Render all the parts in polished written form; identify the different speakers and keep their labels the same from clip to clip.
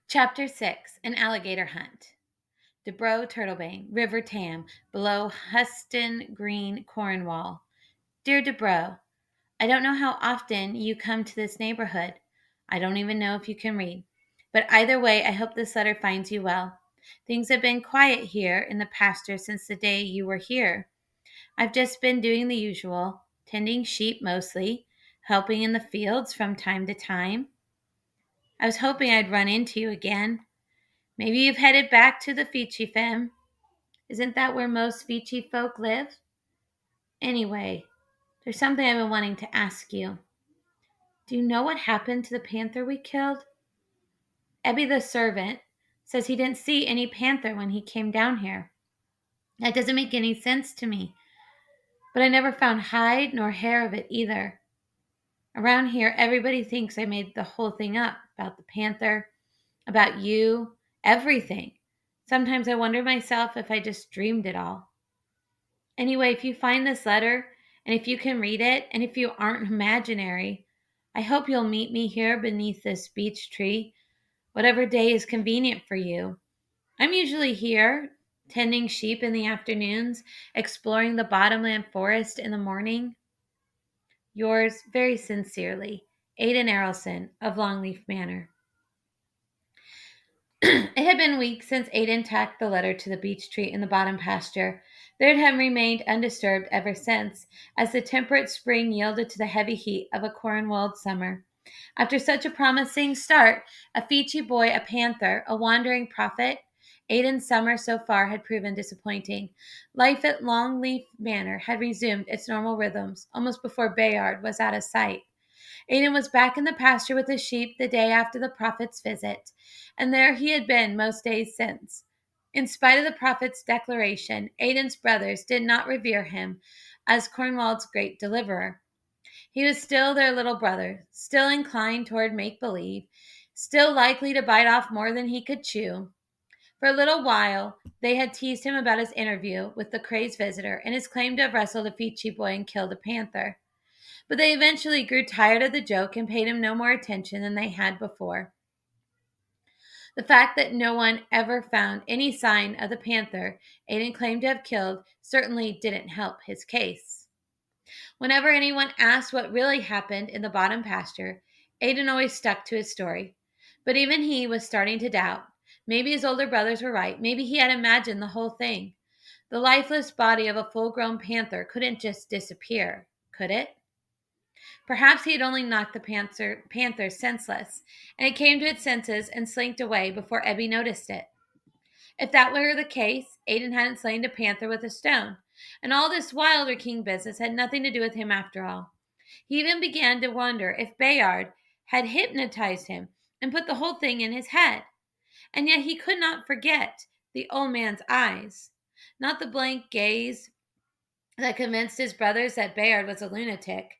Speaker 1: Chapter 6. An Alligator Hunt. Dubrow Turtlebane, River Tam, below Huston Green, Cornwall. Dear Dubrow, I don't know how often you come to this neighborhood. I don't even know if you can read. But either way, I hope this letter finds you well. Things have been quiet here in the pasture since the day you were here. I've just been doing the usual, tending sheep mostly, helping in the fields from time to time. I was hoping I'd run into you again. Maybe you've headed back to the Fiji Fem. Isn't that where most Fiji folk live? Anyway, there's something I've been wanting to ask you. Do you know what happened to the panther we killed? Ebby the servant says he didn't see any panther when he came down here. That doesn't make any sense to me. But I never found hide nor hair of it either. Around here, everybody thinks I made the whole thing up about the panther, about you, everything. Sometimes I wonder myself if I just dreamed it all. Anyway, if you find this letter, and if you can read it, and if you aren't imaginary, I hope you'll meet me here beneath this beech tree, whatever day is convenient for you. I'm usually here, tending sheep in the afternoons, exploring the bottomland forest in the morning. Yours very sincerely, Aidan Errolson of Longleaf Manor. It had been weeks since Aidan tacked the letter to the beech tree in the bottom pasture, though it had remained undisturbed ever since, as the temperate spring yielded to the heavy heat of a Cornwall summer. After such a promising start, a Fiji boy, a panther, a wandering prophet, Aidan's summer so far had proven disappointing. Life at Longleaf Manor had resumed its normal rhythms almost before Bayard was out of sight. Aidan was back in the pasture with the sheep the day after the prophet's visit, and there he had been most days since. In spite of the prophet's declaration, Aidan's brothers did not revere him as Cornwall's great deliverer. He was still their little brother, still inclined toward make-believe, still likely to bite off more than he could chew. For a little while, they had teased him about his interview with the crazed visitor and his claim to have wrestled a Fiji boy and killed a panther. But they eventually grew tired of the joke and paid him no more attention than they had before. The fact that no one ever found any sign of the panther Aidan claimed to have killed certainly didn't help his case. Whenever anyone asked what really happened in the bottom pasture, Aidan always stuck to his story. But even he was starting to doubt. Maybe his older brothers were right. Maybe he had imagined the whole thing. The lifeless body of a full-grown panther couldn't just disappear, could it? Perhaps he had only knocked the panther senseless, and it came to its senses and slinked away before Ebby noticed it. If that were the case, Aidan hadn't slain a panther with a stone, and all this Wilder King business had nothing to do with him after all. He even began to wonder if Bayard had hypnotized him and put the whole thing in his head. And yet he could not forget the old man's eyes, not the blank gaze that convinced his brothers that Bayard was a lunatic,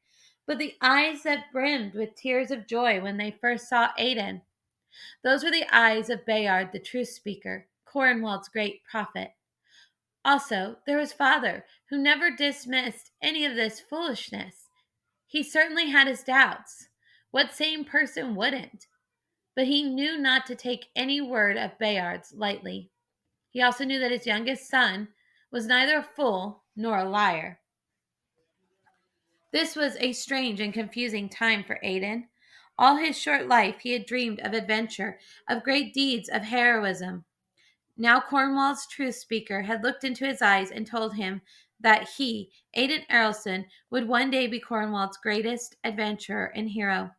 Speaker 1: but the eyes that brimmed with tears of joy when they first saw Aidan. Those were the eyes of Bayard, the truth speaker, Cornwall's great prophet. Also, there was father, who never dismissed any of this foolishness. He certainly had his doubts. What sane person wouldn't? But he knew not to take any word of Bayard's lightly. He also knew that his youngest son was neither a fool nor a liar. This was a strange and confusing time for Aidan. All his short life he had dreamed of adventure, of great deeds of heroism. Now Cornwall's truth speaker had looked into his eyes and told him that he, Aidan Errolson, would one day be Cornwall's greatest adventurer and hero.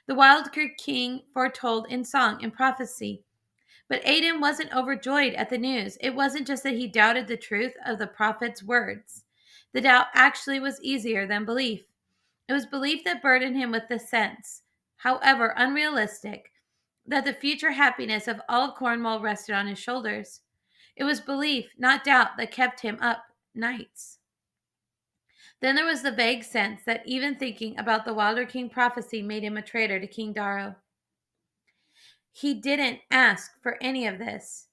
Speaker 1: The Wild King foretold in song and prophecy. But Aidan wasn't overjoyed at the news. It wasn't just that he doubted the truth of the prophet's words. The doubt actually was easier than belief. It was belief that burdened him with the sense, however unrealistic, that the future happiness of all of Cornwall rested on his shoulders. It was belief, not doubt, that kept him up nights. Then there was the vague sense that even thinking about the Wilder King prophecy made him a traitor to King Darrow. He didn't ask for any of this.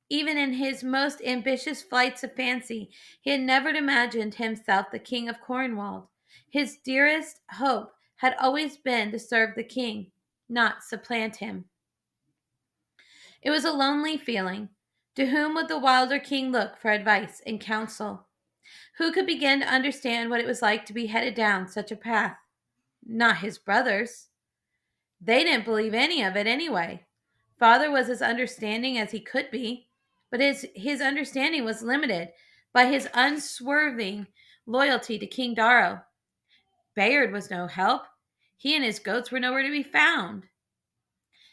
Speaker 1: Even in his most ambitious flights of fancy, he had never imagined himself the King of Cornwall. His dearest hope had always been to serve the king, not supplant him. It was a lonely feeling. To whom would the wilder king look for advice and counsel? Who could begin to understand what it was like to be headed down such a path? Not his brothers. They didn't believe any of it anyway. Father was as understanding as he could be, but his understanding was limited by his unswerving loyalty to King Darrow. Bayard was no help. He and his goats were nowhere to be found.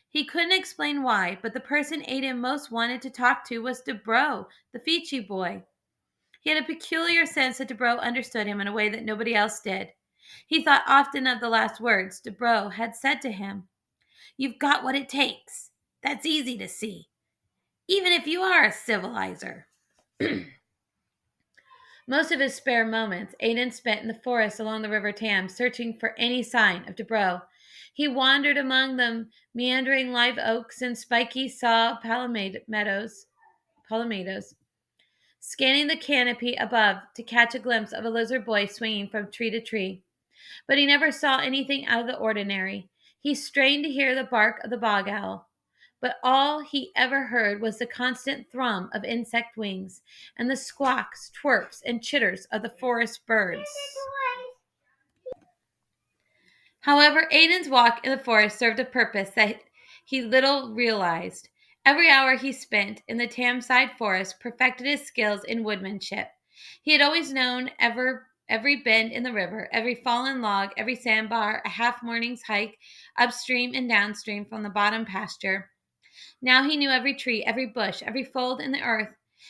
Speaker 1: He couldn't explain why, but the person Aiden most wanted to talk to was Dubrow, the Fiji boy. He had a peculiar sense that Dubrow understood him in a way that nobody else did. He thought often of the last words Dubrow had said to him. You've got what it takes. That's easy to see, even if you are a civilizer. Most of his spare moments Aiden spent in the forest along the River Thames, searching for any sign of Dubrow. He wandered among the meandering live oaks and spiky saw palmettos, scanning the canopy above to catch a glimpse of a lizard boy swinging from tree to tree. But he never saw anything out of the ordinary. He strained to hear the bark of the bog owl, but all he ever heard was the constant thrum of insect wings and the squawks, twerps, and chitters of the forest birds. However, Aiden's walk in the forest served a purpose that he little realized. Every hour he spent in the Tamside forest perfected his skills in woodmanship. He had always known every bend in the river, every fallen log, every sandbar, a half morning's hike upstream and downstream from the bottom pasture. Now he knew every tree, every bush, every fold in the earth.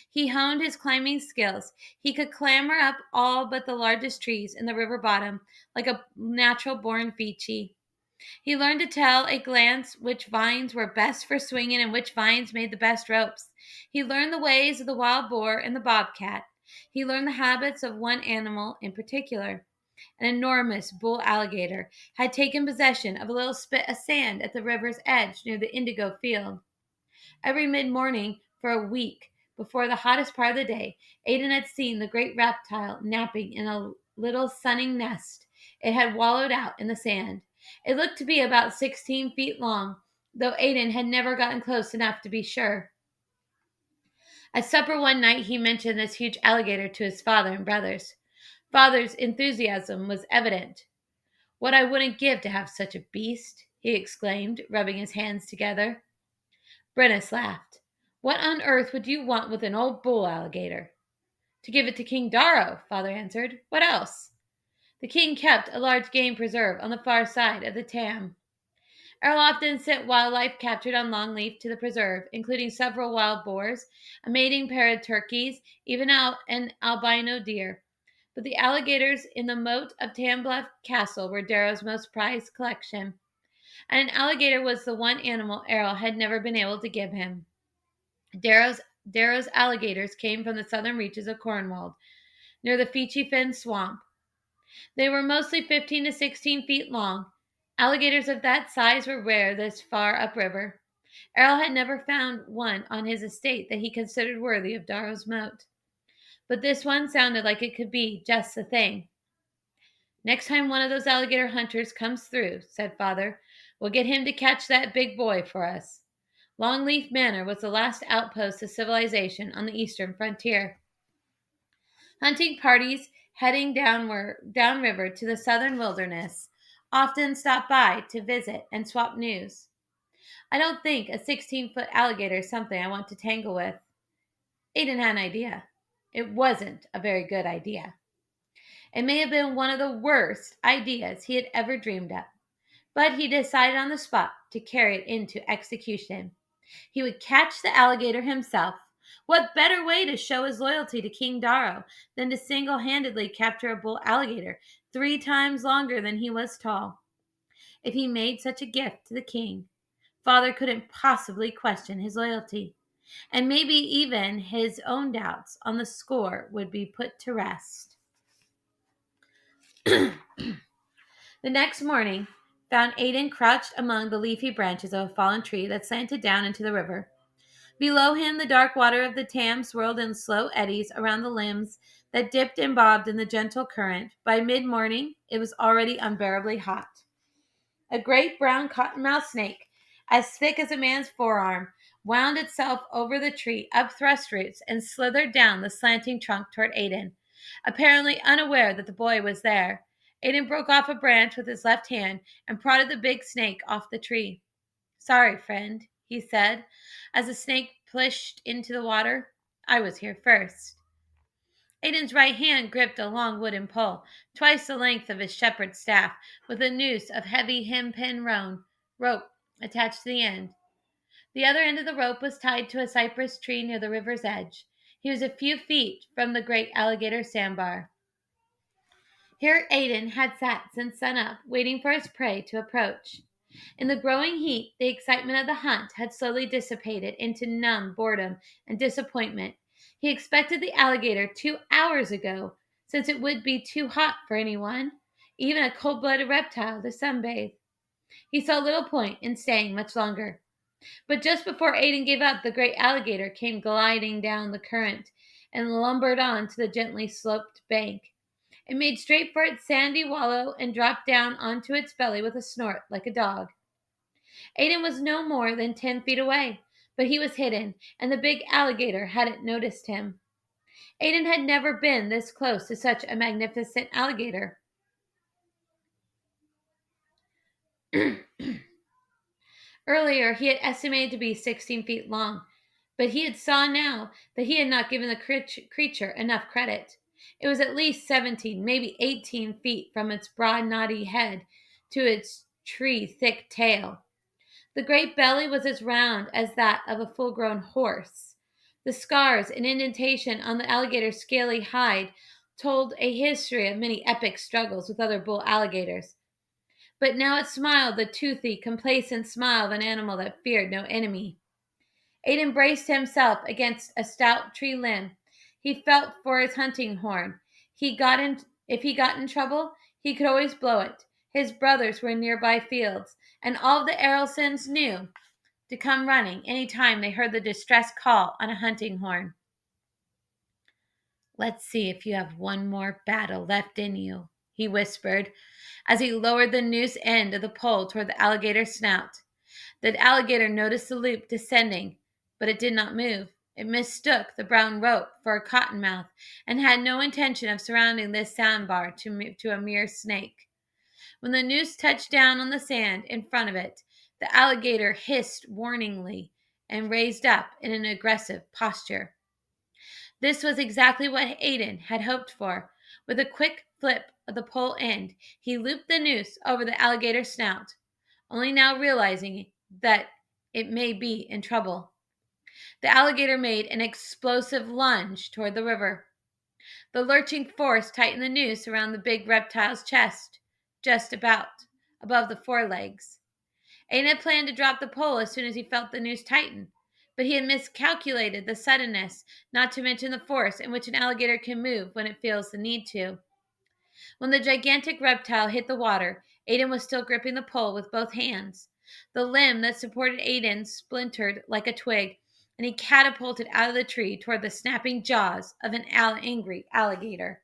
Speaker 1: He honed his climbing skills. He could clamber up all but the largest trees in the river bottom like a natural born Fiji. He learned to tell at a glance which vines were best for swinging and which vines made the best ropes. He learned the ways of the wild boar and the bobcat. He learned the habits of one animal in particular. An enormous bull alligator had taken possession of a little spit of sand at the river's edge near the indigo field. Every mid morning for a week before the hottest part of the day, Aiden had seen the great reptile napping in a little sunning nest it had wallowed out in the sand. It looked to be about 16 feet long, though Aiden had never gotten close enough to be sure. At supper one night, he mentioned this huge alligator to his father and brothers. Father's enthusiasm was evident. What I wouldn't give to have such a beast, he exclaimed, rubbing his hands together. Brennis laughed. What on earth would you want with an old bull alligator? To give it to King Darrow, father answered. What else? The king kept a large game preserve on the far side of the Tam. Earl often sent wildlife captured on Longleaf to the preserve, including several wild boars, a mating pair of turkeys, even an albino deer. But the alligators in the moat of Tambluff Castle were Darrow's most prized collection, and an alligator was the one animal Errol had never been able to give him. Darrow's alligators came from the southern reaches of Cornwall, near the Fiji Fen swamp. They were mostly 15 to 16 feet long. Alligators of that size were rare this far upriver. Errol had never found one on his estate that he considered worthy of Darrow's moat. But this one sounded like it could be just the thing. Next time one of those alligator hunters comes through, said father, we'll get him to catch that big boy for us. Longleaf Manor was the last outpost of civilization on the eastern frontier. Hunting parties heading downriver to the southern wilderness often stopped by to visit and swap news. I don't think a 16-foot alligator is something I want to tangle with. Aiden had an idea. It wasn't a very good idea. It may have been one of the worst ideas he had ever dreamed up, but he decided on the spot to carry it into execution. He would catch the alligator himself. What better way to show his loyalty to King Darrow than to single-handedly capture a bull alligator 3 times longer than he was tall? If he made such a gift to the king, father couldn't possibly question his loyalty, and maybe even his own doubts on the score would be put to rest. The next morning found Aiden crouched among the leafy branches of a fallen tree that slanted down into the river. Below him, the dark water of the Tam swirled in slow eddies around the limbs that dipped and bobbed in the gentle current. By mid-morning, it was already unbearably hot. A great brown cottonmouth snake as thick as a man's forearm, wound itself over the tree, up thrust roots, and slithered down the slanting trunk toward Aiden, apparently unaware that the boy was there. Aiden broke off a branch with his left hand and prodded the big snake off the tree. "Sorry, friend," he said, as the snake plished into the water. "I was here first." Aiden's right hand gripped a long wooden pole, twice the length of his shepherd's staff, with a noose of heavy hempen rope attached to the end. The other end of the rope was tied to a cypress tree near the river's edge. He was a few feet from the great alligator sandbar. Here Aiden had sat since sunup, waiting for his prey to approach. In the growing heat, the excitement of the hunt had slowly dissipated into numb boredom and disappointment. He expected the alligator 2 hours ago, since it would be too hot for anyone, even a cold blooded reptile, to sunbathe. He saw little point in staying much longer. But just before Aiden gave up, the great alligator came gliding down the current and lumbered on to the gently sloped bank. It made straight for its sandy wallow and dropped down onto its belly with a snort like a dog. Aiden was no more than 10 feet away, but he was hidden, and the big alligator hadn't noticed him. Aiden had never been this close to such a magnificent alligator. Earlier, he had estimated to be 16 feet long, but he had saw now that he had not given the creature enough credit. It was at least 17, maybe 18 feet from its broad, knotty head to its tree-thick tail. The great belly was as round as that of a full-grown horse. The scars and indentation on the alligator's scaly hide told a history of many epic struggles with other bull alligators. But now it smiled the toothy, complacent smile of an animal that feared no enemy. Aiden braced himself against a stout tree limb. He felt for his hunting horn. If he got in trouble, he could always blow it. His brothers were in nearby fields, and all the Errolsons knew to come running any time they heard the distress call on a hunting horn. "Let's see if you have one more battle left in you," he whispered, as he lowered the noose end of the pole toward the alligator's snout. The alligator noticed the loop descending, but it did not move. It mistook the brown rope for a cottonmouth and had no intention of surrounding this sandbar to a mere snake. When the noose touched down on the sand in front of it, the alligator hissed warningly and raised up in an aggressive posture. This was exactly what Aiden had hoped for. With a quick flip of the pole end, he looped the noose over the alligator's snout, only now realizing that it may be in trouble. The alligator made an explosive lunge toward the river. The lurching force tightened the noose around the big reptile's chest, just about above the forelegs. Aiden had planned to drop the pole as soon as he felt the noose tighten, but he had miscalculated the suddenness, not to mention the force in which an alligator can move when it feels the need to. When the gigantic reptile hit the water, Aiden was still gripping the pole with both hands. The limb that supported Aiden splintered like a twig, and he catapulted out of the tree toward the snapping jaws of an angry alligator.